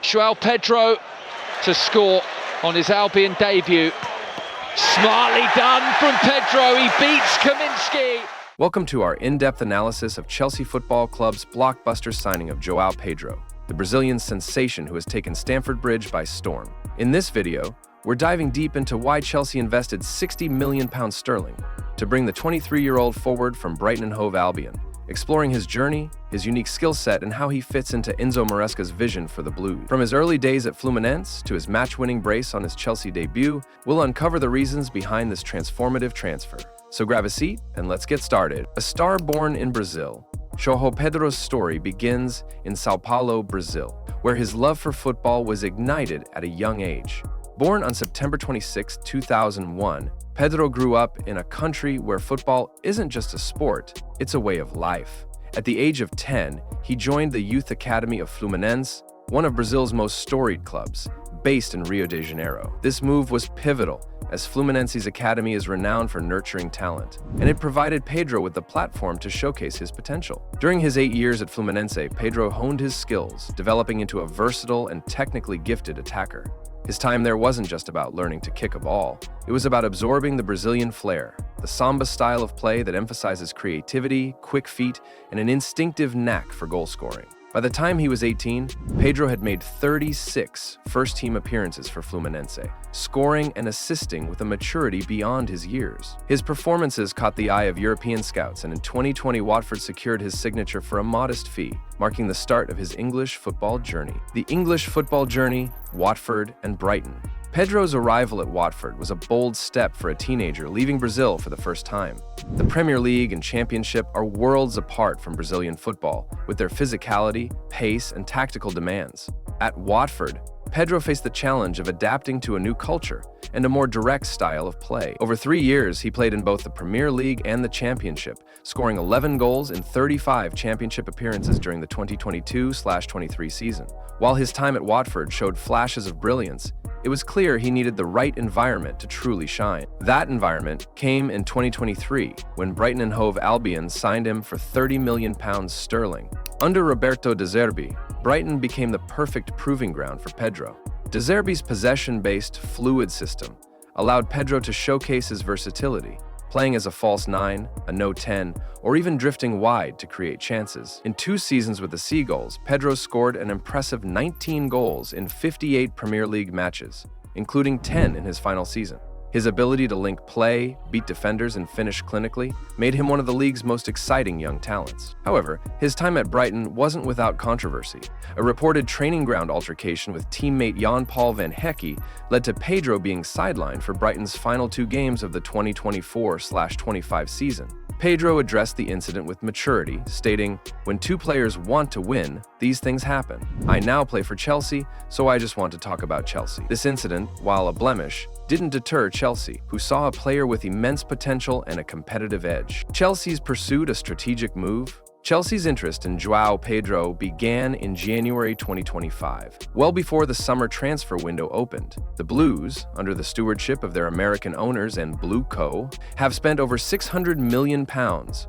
João Pedro to score on his Albion debut. Smartly done from Pedro, he beats Kaminsky. Welcome to our in-depth analysis of Chelsea Football Club's blockbuster signing of Joao Pedro, the Brazilian sensation who has taken Stamford Bridge by storm. In this video, we're diving deep into why Chelsea invested £60 million to bring the 23-year-old forward from Brighton and Hove Albion, exploring his journey, his unique skill set, and how he fits into Enzo Maresca's vision for the Blues. From his early days at Fluminense to his match-winning brace on his Chelsea debut, we'll uncover the reasons behind this transformative transfer. So grab a seat and let's get started. A star born in Brazil, João Pedro's story begins in São Paulo, Brazil, where his love for football was ignited at a young age. Born on September 26, 2001, Pedro grew up in a country where football isn't just a sport, it's a way of life. At the age of 10, he joined the youth academy of Fluminense, one of Brazil's most storied clubs, based in Rio de Janeiro. This move was pivotal, as Fluminense's academy is renowned for nurturing talent, and it provided Pedro with the platform to showcase his potential. During his 8 years at Fluminense, Pedro honed his skills, developing into a versatile and technically gifted attacker. His time there wasn't just about learning to kick a ball. It was about absorbing the Brazilian flair, the samba style of play that emphasizes creativity, quick feet, and an instinctive knack for goal scoring. By the time he was 18, Pedro had made 36 first-team appearances for Fluminense, scoring and assisting with a maturity beyond his years. His performances caught the eye of European scouts, and in 2020, Watford secured his signature for a modest fee, marking the start of his English football journey. The English football journey, Watford, and Brighton. Pedro's arrival at Watford was a bold step for a teenager leaving Brazil for the first time. The Premier League and Championship are worlds apart from Brazilian football, with their physicality, pace, and tactical demands. At Watford, Pedro faced the challenge of adapting to a new culture and a more direct style of play. Over 3 years, he played in both the Premier League and the Championship, scoring 11 goals in 35 Championship appearances during the 2022-23 season. While his time at Watford showed flashes of brilliance, it was clear he needed the right environment to truly shine. That environment came in 2023, when Brighton and Hove Albion signed him for £30 million sterling. Under Roberto De Zerbi, Brighton became the perfect proving ground for Pedro. De Zerbi's possession-based, fluid system allowed Pedro to showcase his versatility, playing as a false 9, a no 10, or even drifting wide to create chances. In 2 seasons with the Seagulls, Pedro scored an impressive 19 goals in 58 Premier League matches, including 10 in his final season. His ability to link play, beat defenders, and finish clinically made him one of the league's most exciting young talents. However, his time at Brighton wasn't without controversy. A reported training ground altercation with teammate Jan-Paul van Hecke led to Pedro being sidelined for Brighton's final 2 games of the 2024-25 season. Pedro addressed the incident with maturity, stating, "When 2 players want to win, these things happen. I now play for Chelsea, so I just want to talk about Chelsea." This incident, while a blemish, didn't deter Chelsea, who saw a player with immense potential and a competitive edge. Chelsea's pursued a strategic move. Chelsea's interest in Joao Pedro began in January 2025, well before the summer transfer window opened. The Blues, under the stewardship of their American owners and Blue Co., have spent over £600 million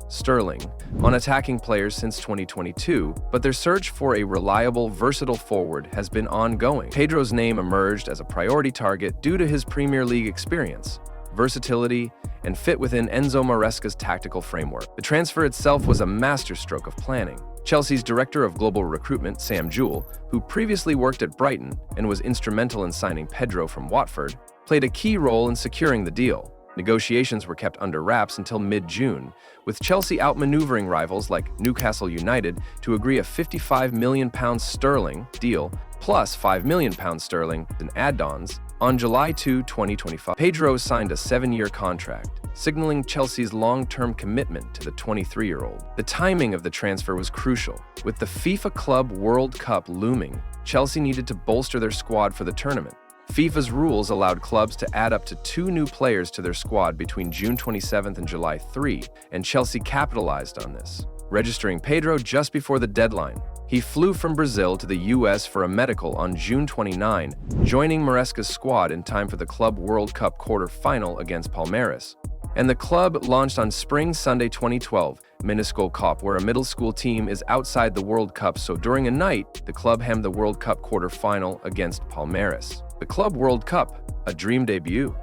sterling on attacking players since 2022, but their search for a reliable, versatile forward has been ongoing. Pedro's name emerged as a priority target due to his Premier League experience, versatility, and fit within Enzo Maresca's tactical framework. The transfer itself was a masterstroke of planning. Chelsea's director of global recruitment, Sam Jewell, who previously worked at Brighton and was instrumental in signing Pedro from Watford, played a key role in securing the deal. Negotiations were kept under wraps until mid-June, with Chelsea outmaneuvering rivals like Newcastle United to agree a £55 million sterling deal plus £5 million sterling in add-ons. On July 2, 2025, Pedro signed a 7-year contract, signaling Chelsea's long-term commitment to the 23-year-old. The timing of the transfer was crucial. With the FIFA Club World Cup looming, Chelsea needed to bolster their squad for the tournament. FIFA's rules allowed clubs to add up to 2 new players to their squad between June 27th and July 3, and Chelsea capitalized on this, registering Pedro just before the deadline. He flew from Brazil to the US for a medical on June 29, joining Maresca's squad in time for the Club World Cup quarter-final against Palmeiras. And the club launched on Spring Sunday 2012, minuscule Cup, where a middle school team is outside the World Cup, so during a night, the club hemmed the World Cup quarter-final against Palmeiras. The Club World Cup, a dream debut.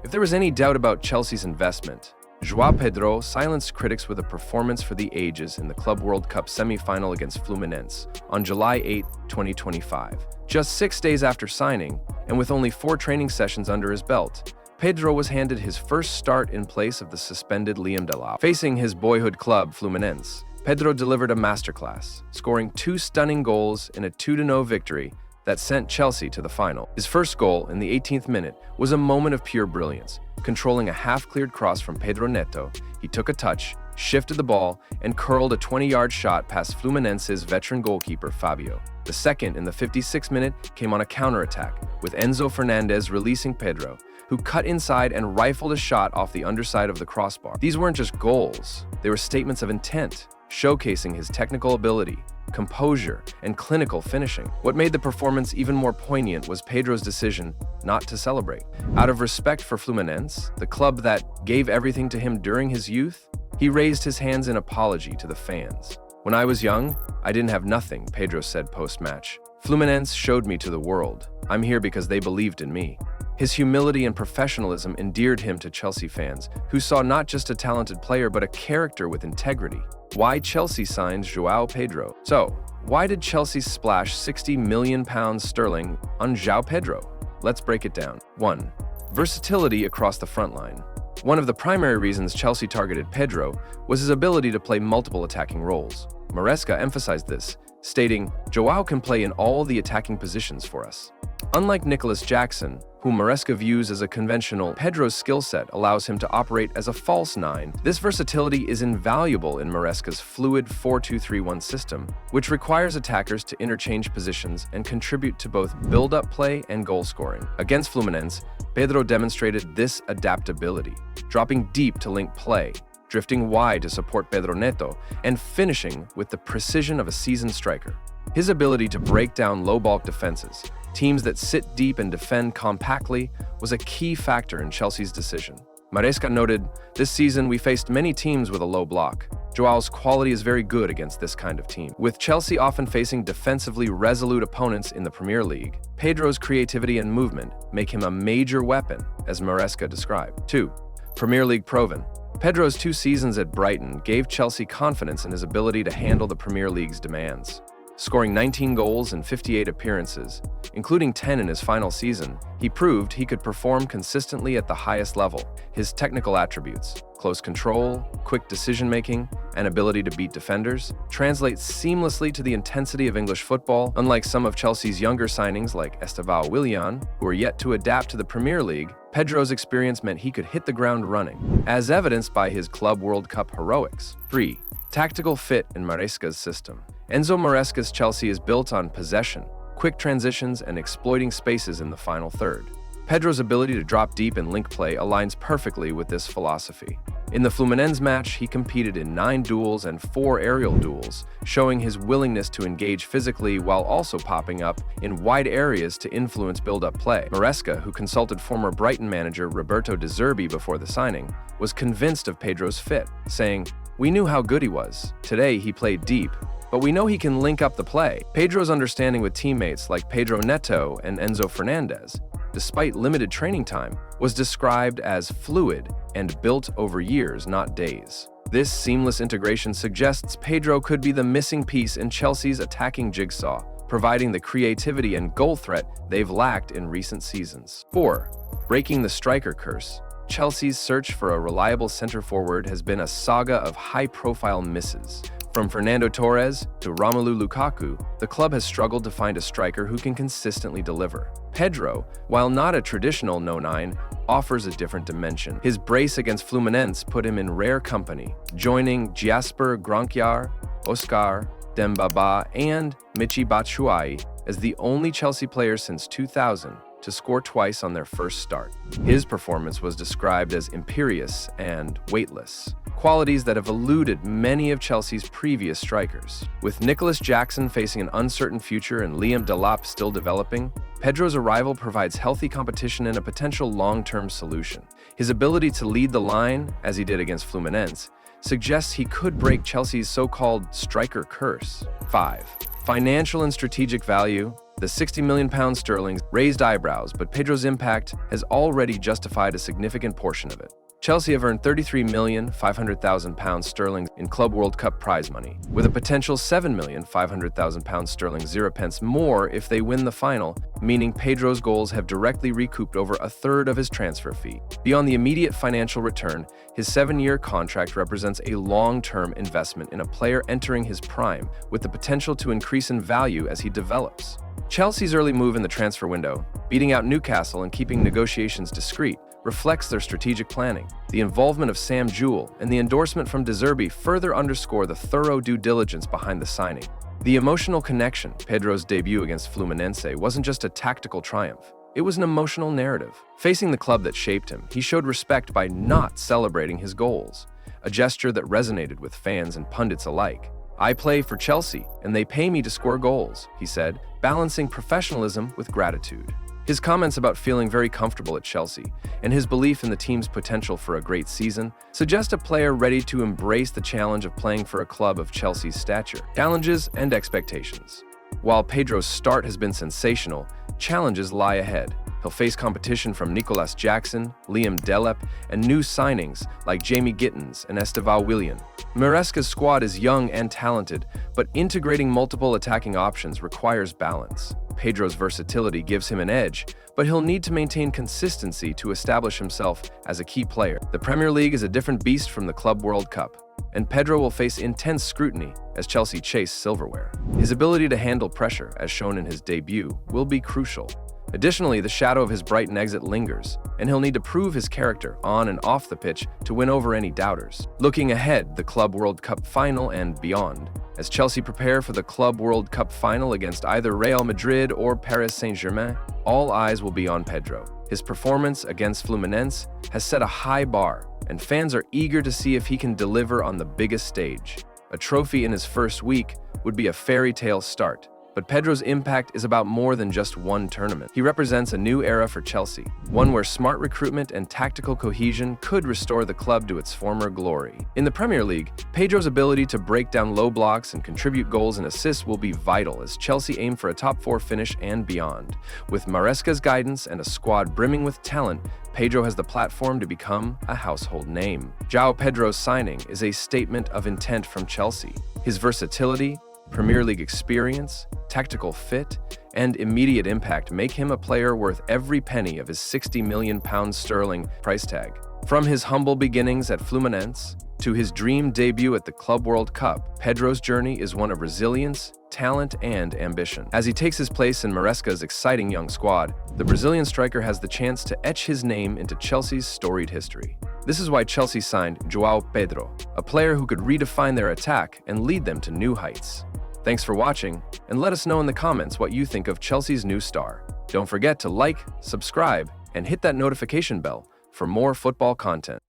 If there was any doubt about Chelsea's investment, João Pedro silenced critics with a performance for the ages in the Club World Cup semi-final against Fluminense on July 8, 2025. Just 6 days after signing, and with only 4 training sessions under his belt, Pedro was handed his first start in place of the suspended Liam Delap. Facing his boyhood club, Fluminense, Pedro delivered a masterclass, scoring 2 stunning goals in a 2-0 victory that sent Chelsea to the final. His first goal in the 18th minute was a moment of pure brilliance. Controlling a half-cleared cross from Pedro Neto, he took a touch, shifted the ball, and curled a 20-yard shot past Fluminense's veteran goalkeeper Fabio. The second in the 56th minute came on a counter-attack, with Enzo Fernandez releasing Pedro, who cut inside and rifled a shot off the underside of the crossbar. These weren't just goals, they were statements of intent, showcasing his technical ability, composure, and clinical finishing. What made the performance even more poignant was Pedro's decision not to celebrate. Out of respect for Fluminense, the club that gave everything to him during his youth, he raised his hands in apology to the fans. "When I was young, I didn't have nothing," Pedro said post-match. "Fluminense showed me to the world. I'm here because they believed in me." His humility and professionalism endeared him to Chelsea fans, who saw not just a talented player but a character with integrity. Why Chelsea signed João Pedro? So, why did Chelsea splash £60 million sterling on João Pedro? Let's break it down. 1. Versatility across the front line. One of the primary reasons Chelsea targeted Pedro was his ability to play multiple attacking roles. Maresca emphasized this, stating, "Joao can play in all the attacking positions for us." Unlike Nicholas Jackson, whom Maresca views as a conventional, Pedro's skill set allows him to operate as a false 9. This versatility is invaluable in Maresca's fluid 4-2-3-1 system, which requires attackers to interchange positions and contribute to both build-up play and goal scoring. Against Fluminense, Pedro demonstrated this adaptability, dropping deep to link play, drifting wide to support Pedro Neto, and finishing with the precision of a seasoned striker. His ability to break down low-bulk defenses, teams that sit deep and defend compactly, was a key factor in Chelsea's decision. Maresca noted, "This season we faced many teams with a low block. Joao's quality is very good against this kind of team." With Chelsea often facing defensively resolute opponents in the Premier League, Pedro's creativity and movement make him a major weapon, as Maresca described. 2. Premier League proven. Pedro's 2 seasons at Brighton gave Chelsea confidence in his ability to handle the Premier League's demands. Scoring 19 goals in 58 appearances, including 10 in his final season, he proved he could perform consistently at the highest level. His technical attributes, close control, quick decision-making, and ability to beat defenders, translate seamlessly to the intensity of English football. Unlike some of Chelsea's younger signings like Estevão Willian, who are yet to adapt to the Premier League, Pedro's experience meant he could hit the ground running, as evidenced by his Club World Cup heroics. 3. Tactical fit in Maresca's system. Enzo Maresca's Chelsea is built on possession, quick transitions, and exploiting spaces in the final third. Pedro's ability to drop deep and link play aligns perfectly with this philosophy. In the Fluminense match, he competed in 9 duels and 4 aerial duels, showing his willingness to engage physically while also popping up in wide areas to influence build-up play. Maresca, who consulted former Brighton manager Roberto De Zerbi before the signing, was convinced of Pedro's fit, saying, "We knew how good he was. Today he played deep, but we know he can link up the play." Pedro's understanding with teammates like Pedro Neto and Enzo Fernandez, despite limited training time, was described as fluid and built over years, not days. This seamless integration suggests Pedro could be the missing piece in Chelsea's attacking jigsaw, providing the creativity and goal threat they've lacked in recent seasons. 4. Breaking the striker curse. Chelsea's search for a reliable center forward has been a saga of high-profile misses. From Fernando Torres to Romelu Lukaku, the club has struggled to find a striker who can consistently deliver. Pedro, while not a traditional no-9, offers a different dimension. His brace against Fluminense put him in rare company, joining Jasper Gronkjar, Oscar Dembaba, and Michy Batshuayi as the only Chelsea player since 2000 to score twice on their first start. His performance was described as imperious and weightless, qualities that have eluded many of Chelsea's previous strikers. With Nicholas Jackson facing an uncertain future and Liam Delap still developing, Pedro's arrival provides healthy competition and a potential long-term solution. His ability to lead the line, as he did against Fluminense, suggests he could break Chelsea's so-called striker curse. 5. Financial and strategic value. The £60 million sterling raised eyebrows, but Pedro's impact has already justified a significant portion of it. Chelsea have earned £33,500,000 sterling in Club World Cup prize money, with a potential £7,500,000 sterling 0 pence more if they win the final, meaning Pedro's goals have directly recouped over a third of his transfer fee. Beyond the immediate financial return, his 7-year contract represents a long-term investment in a player entering his prime, with the potential to increase in value as he develops. Chelsea's early move in the transfer window, beating out Newcastle and keeping negotiations discreet, reflects their strategic planning. The involvement of Sam Jewell and the endorsement from De Zerbi further underscore the thorough due diligence behind the signing. The emotional connection, Pedro's debut against Fluminense, wasn't just a tactical triumph. It was an emotional narrative. Facing the club that shaped him, he showed respect by not celebrating his goals, a gesture that resonated with fans and pundits alike. "I play for Chelsea, and they pay me to score goals," he said, balancing professionalism with gratitude. His comments about feeling very comfortable at Chelsea and his belief in the team's potential for a great season suggest a player ready to embrace the challenge of playing for a club of Chelsea's stature. Challenges and expectations. While Pedro's start has been sensational, challenges lie ahead. He'll face competition from Nicolas Jackson, Liam Delap, and new signings like Jamie Gittins and Estevão Willian. Maresca's squad is young and talented, but integrating multiple attacking options requires balance. Pedro's versatility gives him an edge, but he'll need to maintain consistency to establish himself as a key player. The Premier League is a different beast from the Club World Cup, and Pedro will face intense scrutiny as Chelsea chase silverware. His ability to handle pressure, as shown in his debut, will be crucial. Additionally, the shadow of his Brighton exit lingers, and he'll need to prove his character on and off the pitch to win over any doubters. Looking ahead, the Club World Cup final and beyond. As Chelsea prepare for the Club World Cup final against either Real Madrid or Paris Saint-Germain, all eyes will be on Pedro. His performance against Fluminense has set a high bar, and fans are eager to see if he can deliver on the biggest stage. A trophy in his first week would be a fairy tale start. But Pedro's impact is about more than just one tournament. He represents a new era for Chelsea, one where smart recruitment and tactical cohesion could restore the club to its former glory. In the Premier League, Pedro's ability to break down low blocks and contribute goals and assists will be vital as Chelsea aim for a top 4 finish and beyond. With Maresca's guidance and a squad brimming with talent, Pedro has the platform to become a household name. João Pedro's signing is a statement of intent from Chelsea. His versatility, Premier League experience, tactical fit, and immediate impact make him a player worth every penny of his £60 million sterling price tag. From his humble beginnings at Fluminense to his dream debut at the Club World Cup, Pedro's journey is one of resilience, talent, and ambition. As he takes his place in Maresca's exciting young squad, the Brazilian striker has the chance to etch his name into Chelsea's storied history. This is why Chelsea signed João Pedro, a player who could redefine their attack and lead them to new heights. Thanks for watching, and let us know in the comments what you think of Chelsea's new star. Don't forget to like, subscribe, and hit that notification bell for more football content.